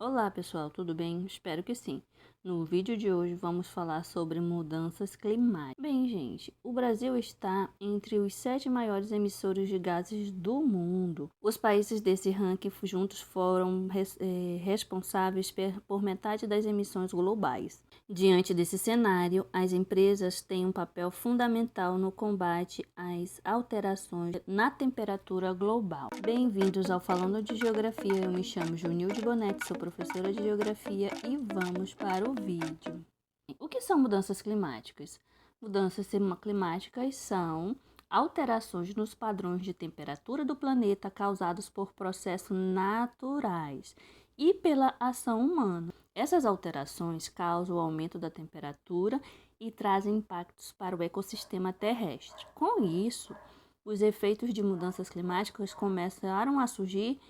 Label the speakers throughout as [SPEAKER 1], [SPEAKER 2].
[SPEAKER 1] Olá pessoal, tudo bem? Espero que sim. No vídeo de hoje vamos falar sobre mudanças climáticas. Bem, gente, o Brasil está entre os 7 maiores emissores de gases do mundo. Os países desse ranking juntos foram responsáveis por metade das emissões globais. Diante desse cenário, as empresas têm um papel fundamental no combate às alterações na temperatura global. Bem-vindos ao Falando de Geografia, eu me chamo Junilde Bonetti, sou professora de Geografia e vamos para o vídeo. O que são mudanças climáticas? Mudanças climáticas são alterações nos padrões de temperatura do planeta causados por processos naturais e pela ação humana. Essas alterações causam o aumento da temperatura e trazem impactos para o ecossistema terrestre. Com isso, os efeitos de mudanças climáticas começaram a surgir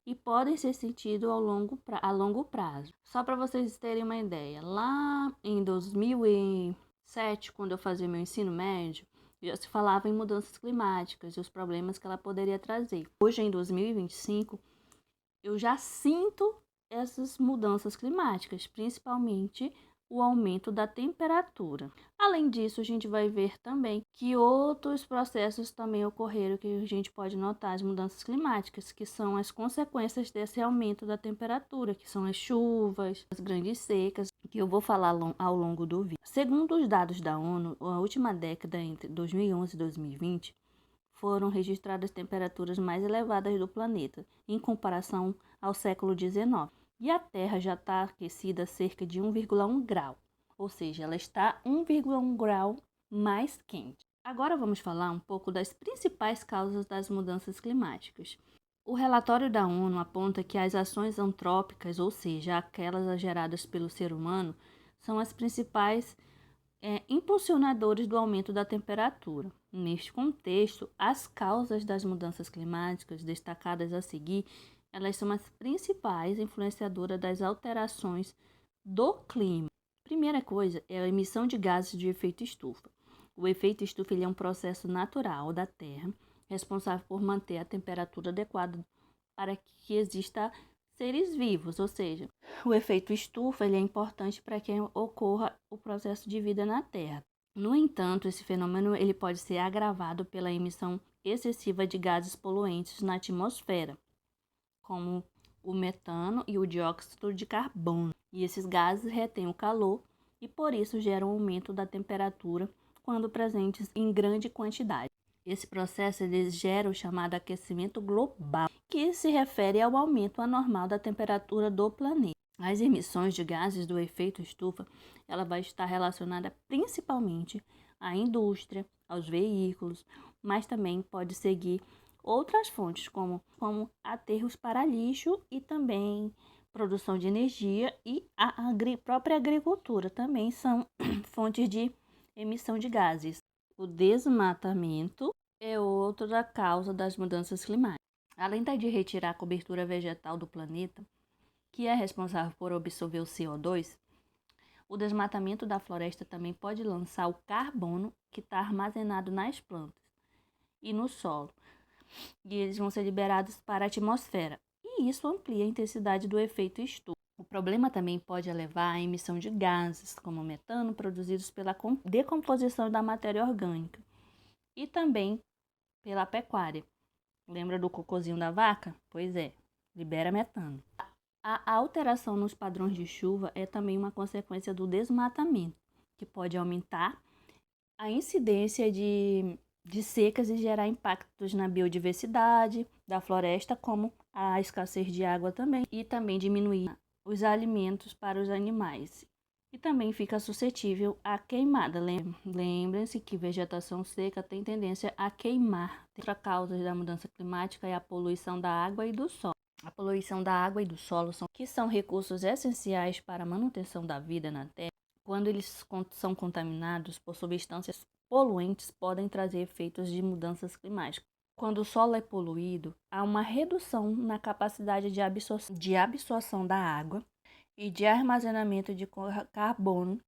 [SPEAKER 1] e podem ser sentidos a longo prazo. Só para vocês terem uma ideia, lá em 2007, quando eu fazia meu ensino médio, já se falava em mudanças climáticas e os problemas que ela poderia trazer. Hoje, em 2025, eu já sinto essas mudanças climáticas, principalmente o aumento da temperatura. Além disso, a gente vai ver também que outros processos também ocorreram que a gente pode notar as mudanças climáticas, que são as consequências desse aumento da temperatura, que são as chuvas, as grandes secas, que eu vou falar ao longo do vídeo. Segundo os dados da ONU, a última década entre 2011 e 2020 foram registradas temperaturas mais elevadas do planeta, em comparação ao século XIX. E a Terra já está aquecida cerca de 1,1 grau, ou seja, ela está 1,1 grau mais quente. Agora vamos falar um pouco das principais causas das mudanças climáticas. O relatório da ONU aponta que as ações antrópicas, ou seja, aquelas geradas pelo ser humano, são as principais impulsionadores do aumento da temperatura. Neste contexto, as causas das mudanças climáticas destacadas a seguir, elas são as principais influenciadoras das alterações do clima. Primeira coisa é a emissão de gases de efeito estufa. O efeito estufa ele é um processo natural da Terra, responsável por manter a temperatura adequada para que exista seres vivos, ou seja, o efeito estufa ele é importante para que ocorra o processo de vida na Terra. No entanto, esse fenômeno ele pode ser agravado pela emissão excessiva de gases poluentes na atmosfera, como o metano e o dióxido de carbono. E esses gases retêm o calor e por isso geram um aumento da temperatura quando presentes em grande quantidade. Esse processo ele gera o chamado aquecimento global, que se refere ao aumento anormal da temperatura do planeta. As emissões de gases do efeito estufa, ela vai estar relacionada principalmente à indústria, aos veículos, mas também pode seguir outras fontes, como aterros para lixo e também produção de energia e a própria agricultura também são fontes de emissão de gases. O desmatamento é outra causa das mudanças climáticas. Além de retirar a cobertura vegetal do planeta, que é responsável por absorver o CO2, o desmatamento da floresta também pode lançar o carbono que está armazenado nas plantas e no solo, e eles vão ser liberados para a atmosfera, e isso amplia a intensidade do efeito estufa. O problema também pode levar à emissão de gases, como o metano, produzidos pela decomposição da matéria orgânica, e também pela pecuária. Lembra do cocôzinho da vaca? Pois é, libera metano. A alteração nos padrões de chuva é também uma consequência do desmatamento, que pode aumentar a incidência de secas e gerar impactos na biodiversidade da floresta, como a escassez de água também, e também diminuir os alimentos para os animais. E também fica suscetível à queimada. Lembrem-se que vegetação seca tem tendência a queimar. Outra causa da mudança climática é a poluição da água e do solo. A poluição da água e do solo são recursos essenciais para a manutenção da vida na Terra. Quando eles são contaminados por substâncias poluentes, podem trazer efeitos de mudanças climáticas. Quando o solo é poluído, há uma redução na capacidade de absorção da água e de armazenamento de carbono,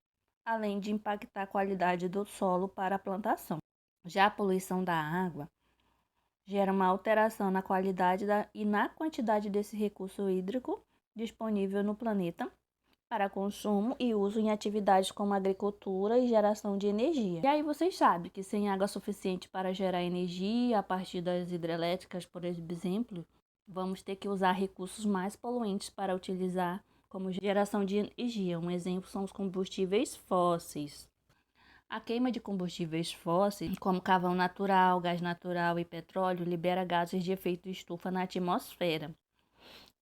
[SPEAKER 1] além de impactar a qualidade do solo para a plantação. Já a poluição da água gera uma alteração na qualidade e na quantidade desse recurso hídrico disponível no planeta para consumo e uso em atividades como agricultura e geração de energia. E aí vocês sabem que sem água suficiente para gerar energia a partir das hidrelétricas, por exemplo, vamos ter que usar recursos mais poluentes para utilizar como geração de energia. Um exemplo são os combustíveis fósseis. A queima de combustíveis fósseis, como carvão natural, gás natural e petróleo, libera gases de efeito estufa na atmosfera.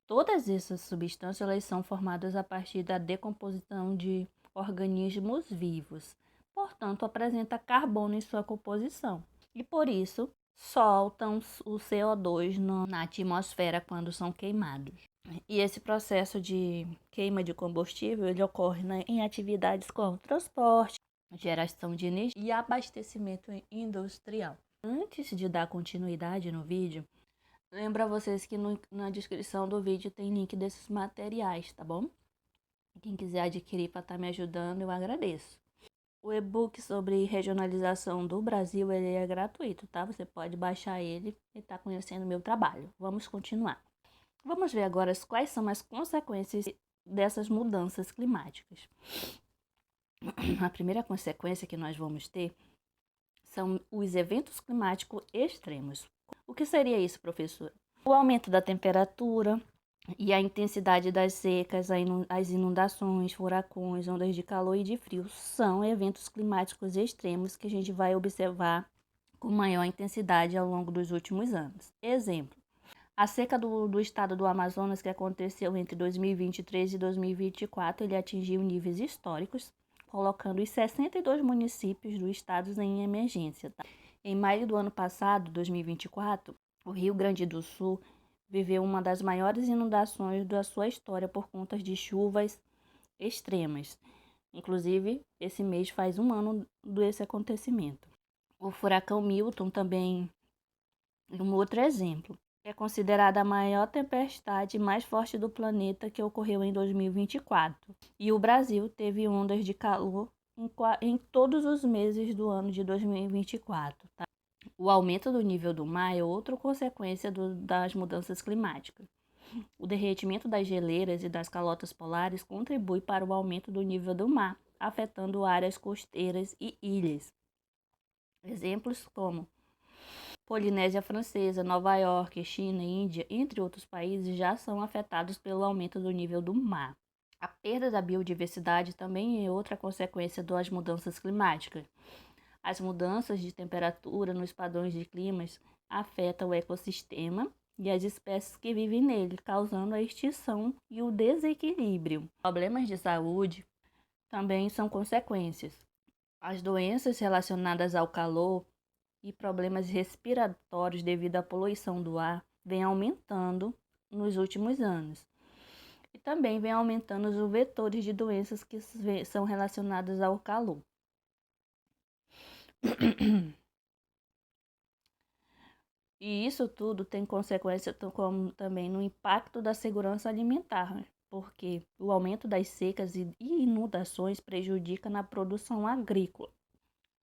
[SPEAKER 1] Todas essas substâncias elas são formadas a partir da decomposição de organismos vivos. Portanto, apresenta carbono em sua composição. E por isso, soltam o CO2 na atmosfera quando são queimados. E esse processo de queima de combustível ele ocorre em atividades como transporte, geração de energia e abastecimento industrial. Antes de dar continuidade no vídeo, lembro a vocês que na descrição do vídeo tem link desses materiais, tá bom? Quem quiser adquirir para estar me ajudando, eu agradeço. O e-book sobre regionalização do Brasil, ele é gratuito, tá? Você pode baixar ele e estar conhecendo o meu trabalho. Vamos continuar. Vamos ver agora quais são as consequências dessas mudanças climáticas. A primeira consequência que nós vamos ter são os eventos climáticos extremos. O que seria isso, professora? O aumento da temperatura e a intensidade das secas, as inundações, furacões, ondas de calor e de frio são eventos climáticos extremos que a gente vai observar com maior intensidade ao longo dos últimos anos. Exemplo, a seca do estado do Amazonas, que aconteceu entre 2023 e 2024, ele atingiu níveis históricos, colocando os 62 municípios do estado em emergência. Tá? Em maio do ano passado, 2024, o Rio Grande do Sul viveu uma das maiores inundações da sua história por conta de chuvas extremas. Inclusive, esse mês faz um ano desse acontecimento. O furacão Milton também é um outro exemplo. É considerada a maior tempestade mais forte do planeta que ocorreu em 2024. E o Brasil teve ondas de calor em todos os meses do ano de 2024. Tá? O aumento do nível do mar é outra consequência das mudanças climáticas. O derretimento das geleiras e das calotas polares contribui para o aumento do nível do mar, afetando áreas costeiras e ilhas. Exemplos como Polinésia Francesa, Nova York, China e Índia, entre outros países, já são afetados pelo aumento do nível do mar. A perda da biodiversidade também é outra consequência das mudanças climáticas. As mudanças de temperatura nos padrões de climas afetam o ecossistema e as espécies que vivem nele, causando a extinção e o desequilíbrio. Problemas de saúde também são consequências. As doenças relacionadas ao calor e problemas respiratórios devido à poluição do ar vem aumentando nos últimos anos. E também vem aumentando os vetores de doenças que são relacionadas ao calor. E isso tudo tem consequência como também no impacto da segurança alimentar, porque o aumento das secas e inundações prejudica na produção agrícola,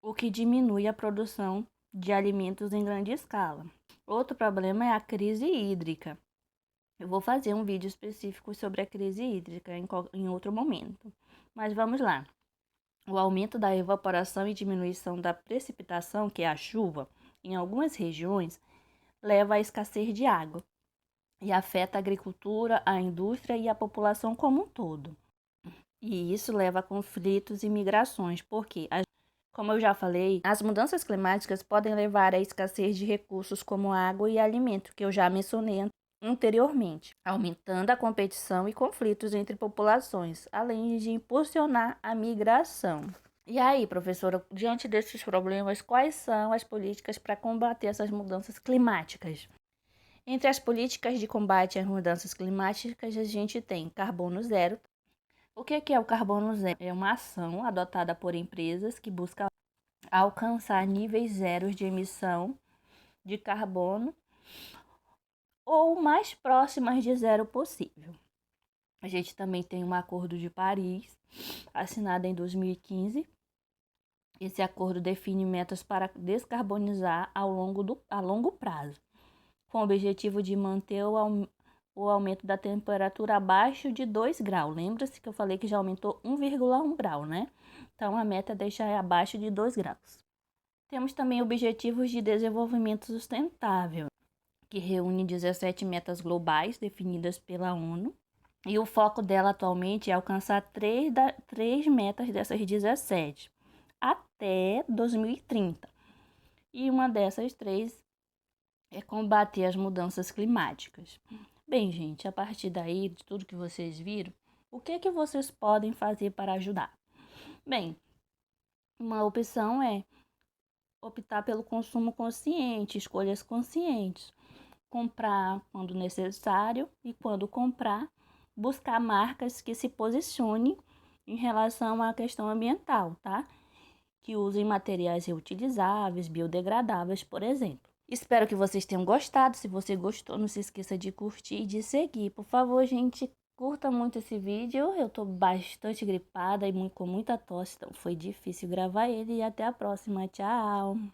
[SPEAKER 1] o que diminui a produção de alimentos em grande escala. Outro problema é a crise hídrica. Eu vou fazer um vídeo específico sobre a crise hídrica em outro momento. Mas vamos lá. O aumento da evaporação e diminuição da precipitação, que é a chuva, em algumas regiões, leva à escassez de água e afeta a agricultura, a indústria e a população como um todo. E isso leva a conflitos e migrações, porque como eu já falei, as mudanças climáticas podem levar à escassez de recursos como água e alimento, que eu já mencionei anteriormente, aumentando a competição e conflitos entre populações, além de impulsionar a migração. E aí, professora, diante desses problemas, quais são as políticas para combater essas mudanças climáticas? Entre as políticas de combate às mudanças climáticas, a gente tem carbono zero. O que é o carbono zero? É uma ação adotada por empresas que busca alcançar níveis zeros de emissão de carbono ou mais próximas de zero possível. A gente também tem um Acordo de Paris, assinado em 2015. Esse acordo define metas para descarbonizar a longo prazo, com o objetivo de manter o aumento da temperatura abaixo de 2 graus. Lembra-se que eu falei que já aumentou 1,1 grau, né? Então, a meta é deixar abaixo de 2 graus. Temos também Objetivos de Desenvolvimento Sustentável, que reúne 17 metas globais definidas pela ONU. E o foco dela atualmente é alcançar três metas dessas 17 até 2030. E uma dessas 3 é combater as mudanças climáticas. Bem, gente, a partir daí, de tudo que vocês viram, o que é que vocês podem fazer para ajudar? Bem, uma opção é optar pelo consumo consciente, escolhas conscientes. Comprar quando necessário e quando comprar, buscar marcas que se posicionem em relação à questão ambiental, tá? Que usem materiais reutilizáveis, biodegradáveis, por exemplo. Espero que vocês tenham gostado. Se você gostou, não se esqueça de curtir e de seguir. Por favor, gente, curta muito esse vídeo. Eu tô bastante gripada e com muita tosse, então foi difícil gravar ele. E até a próxima. Tchau!